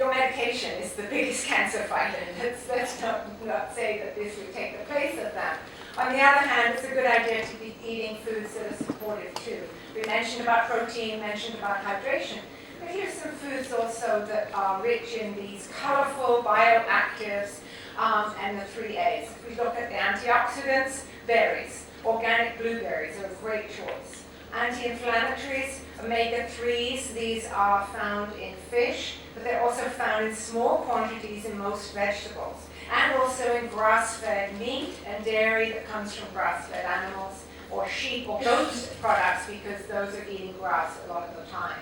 your medication is the biggest cancer fighter. Let's not say that this would take the place of that. On the other hand, it's a good idea to be eating foods that are supportive too. We mentioned about protein, mentioned about hydration. But here's some foods also that are rich in these colorful bioactives and the 3 A's. If we look at the antioxidants, berries. Organic blueberries are a great choice. Anti-inflammatories, omega-3s, these are found in fish, but they're also found in small quantities in most vegetables, and also in grass-fed meat and dairy that comes from grass-fed animals, or sheep or goat products, because those are eating grass a lot of the time.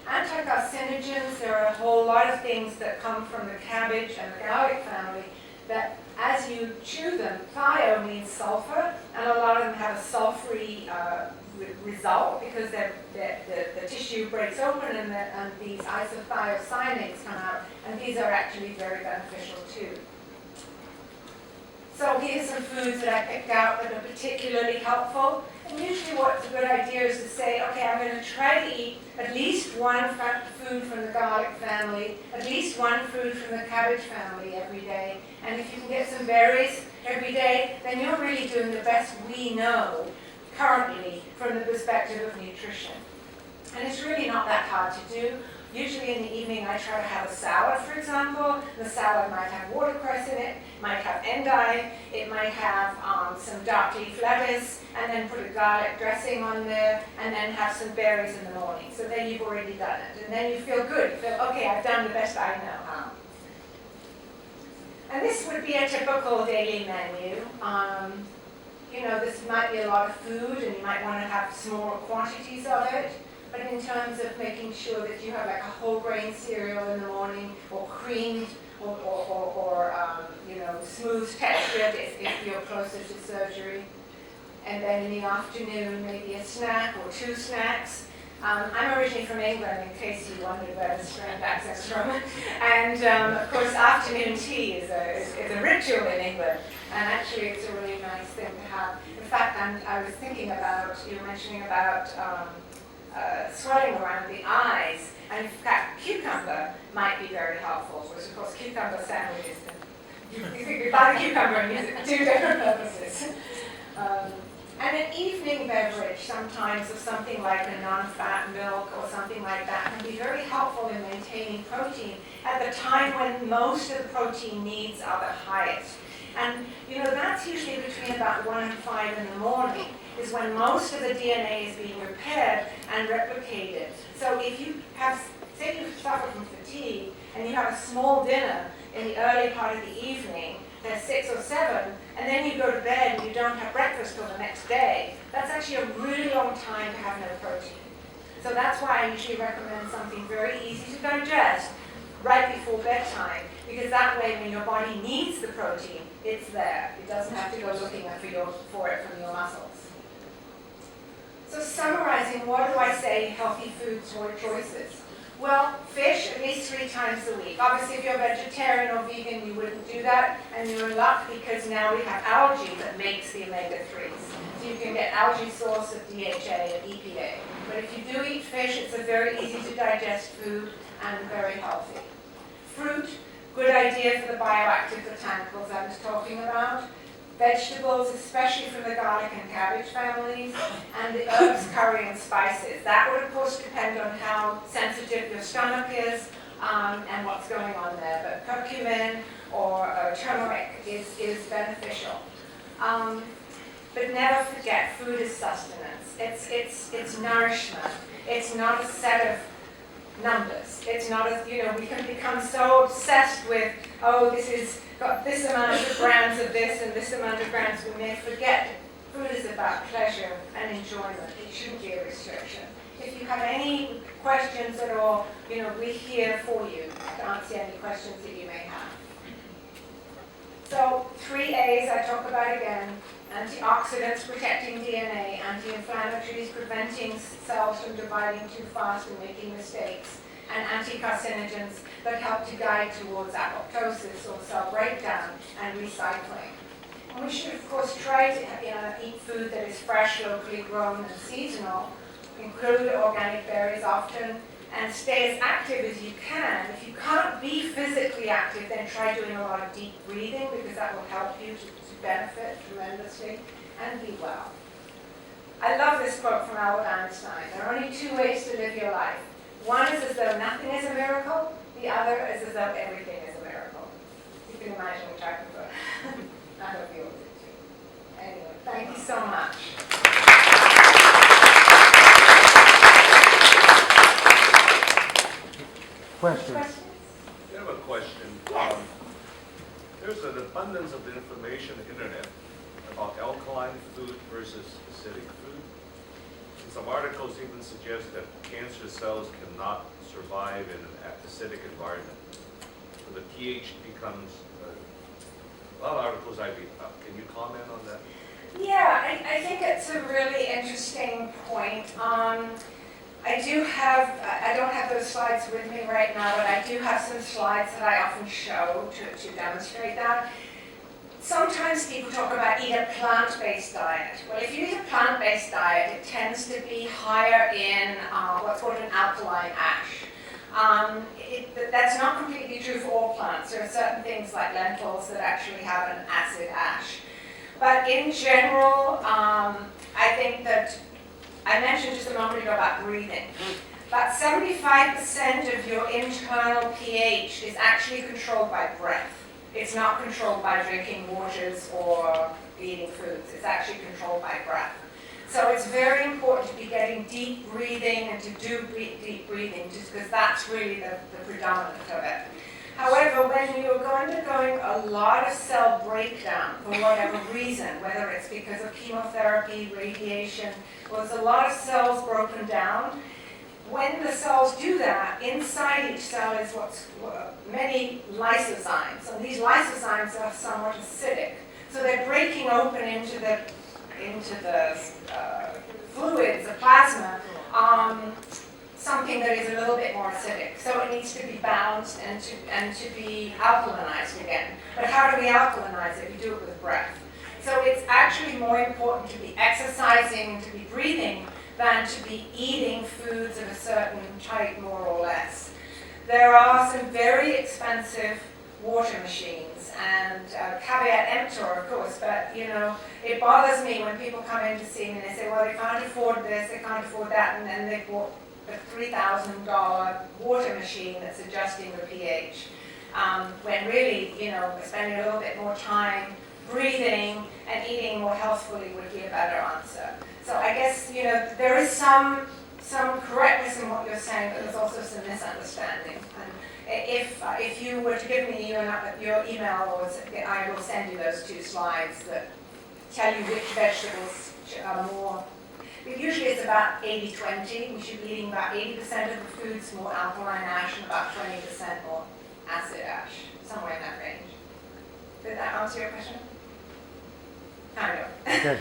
Anti-carcinogens, there are a whole lot of things that come from the cabbage and the garlic family that, as you chew them, thio means sulfur, and a lot of them have a sulfury result because the tissue breaks open and these isothiocyanates come out, and these are actually very beneficial too. So here's some foods that I picked out that are particularly helpful. And usually what's a good idea is to say, okay, I'm going to try to eat at least one food from the garlic family, at least one food from the cabbage family every day. And if you can get some berries every day, then you're really doing the best we know currently from the perspective of nutrition. And it's really not that hard to do. Usually in the evening I try to have a salad, for example. The salad might have watercress in it, might have endive, it might have some dark leaf lettuce, and then put a garlic dressing on there, and then have some berries in the morning. So then you've already done it. And then you feel good. You feel, okay, I've done the best I know how. And this would be a typical daily menu. You know, this might be a lot of food, and you might want to have smaller quantities of it. But in terms of making sure that you have like a whole grain cereal in the morning, or creamed, or you know, smooth textured if you're closer to surgery. And then in the afternoon, maybe a snack or 2 snacks. I'm originally from England, in case you wondered where the strange accent's from. And of course, afternoon tea is a ritual in England. And actually, it's a really nice thing to have. In fact, I was thinking about, you were mentioning about swelling around the eyes, and in fact, cucumber might be very helpful, because of course cucumber sandwiches, you buy a cucumber and use it for 2 different purposes. And an evening beverage sometimes of something like a non-fat milk or something like that can be very helpful in maintaining protein at the time when most of the protein needs are the highest. And you know, that's usually between about 1 and 5 in the morning, is when most of the DNA is being repaired and replicated. So if you have, say you suffer from fatigue, and you have a small dinner in the early part of the evening, there's 6 or 7, and then you go to bed and you don't have breakfast till the next day, that's actually a really long time to have no protein. So that's why I usually recommend something very easy to digest right before bedtime, because that way when your body needs the protein, it's there. It doesn't have to go looking for it from your muscles. So summarizing, what do I say healthy food choices? Well, fish at least 3 times a week. Obviously, if you're vegetarian or vegan, you wouldn't do that, and you're in luck because now we have algae that makes the omega-3s. So you can get algae source of DHA and EPA. But if you do eat fish, it's a very easy to digest food and very healthy. Fruit, good idea for the bioactive botanicals I was talking about. Vegetables, especially from the garlic and cabbage families, and the herbs, curry, and spices. That would, of course, depend on how sensitive your stomach is and what's going on there. But curcumin or turmeric is beneficial. But never forget, food is sustenance. It's nourishment. It's not a set of numbers. It's not a, you know, we can become so obsessed with, oh, this is got this amount of grams of this and this amount of grams. We may forget food is about pleasure and enjoyment. It shouldn't be a restriction. If you have any questions at all, you know, we're here for you to answer any questions that you may have. So 3 A's I talk about again. Antioxidants protecting DNA, anti-inflammatories preventing cells from dividing too fast and making mistakes, and anti-carcinogens that help to guide towards apoptosis or cell breakdown and recycling. And we should, of course, try to eat food that is fresh, locally grown, and seasonal. Include organic berries often, and stay as active as you can. If you can't be physically active, then try doing a lot of deep breathing, because that will help you to benefit tremendously and be well. I love this quote from Albert Einstein. There are only two ways to live your life. One is as though nothing is a miracle. The other is as though everything is a miracle. You can imagine which I prefer. I hope you all do too. Anyway, thank you so much. Questions? I have a question. Yes. There's an abundance of information on the internet about alkaline food versus acidic food. And some articles even suggest that cancer cells cannot survive in an acidic environment. So the pH becomes, a lot of articles I read. Can you comment on that? Yeah, I think it's a really interesting point. I don't have those slides with me right now, but I do have some slides that I often show to demonstrate that. Sometimes people talk about eat a plant-based diet. Well, if you eat a plant-based diet, it tends to be higher in what's called an alkaline ash. That's not completely true for all plants. There are certain things like lentils that actually have an acid ash. But in general, I think that I mentioned just a moment ago about breathing. About 75% of your internal pH is actually controlled by breath. It's not controlled by drinking waters or eating foods. It's actually controlled by breath. So it's very important to be getting deep breathing and to do deep breathing, just because that's really the predominant of it. However, when you're undergoing a lot of cell breakdown for whatever reason, whether it's because of chemotherapy, radiation, well, there's a lot of cells broken down. When the cells do that, inside each cell is many lysozymes. And these lysozymes are somewhat acidic. So they're breaking open into the fluids, the plasma, something that is a little bit more acidic. So it needs to be balanced and to be alkalinized again. But how do we alkalinize it? We do it with breath. So it's actually more important to be exercising and to be breathing than to be eating foods of a certain type, more or less. There are some very expensive water machines, and caveat emptor, of course, but it bothers me when people come in to see me and they say, well, they can't afford this, they can't afford that, and then they bought a $3,000 water machine that's adjusting the pH. When really, spending a little bit more time breathing and eating more healthfully would be a better answer. So I guess, there is some correctness in what you're saying, but there's also some misunderstanding. And if you were to give me your email, I will send you those two slides that tell you which vegetables are more. But usually it's about 80-20. We should be eating about 80% of the foods more alkaline ash and about 20% more acid ash, somewhere in that range. Did that answer your question? Kind of. Okay.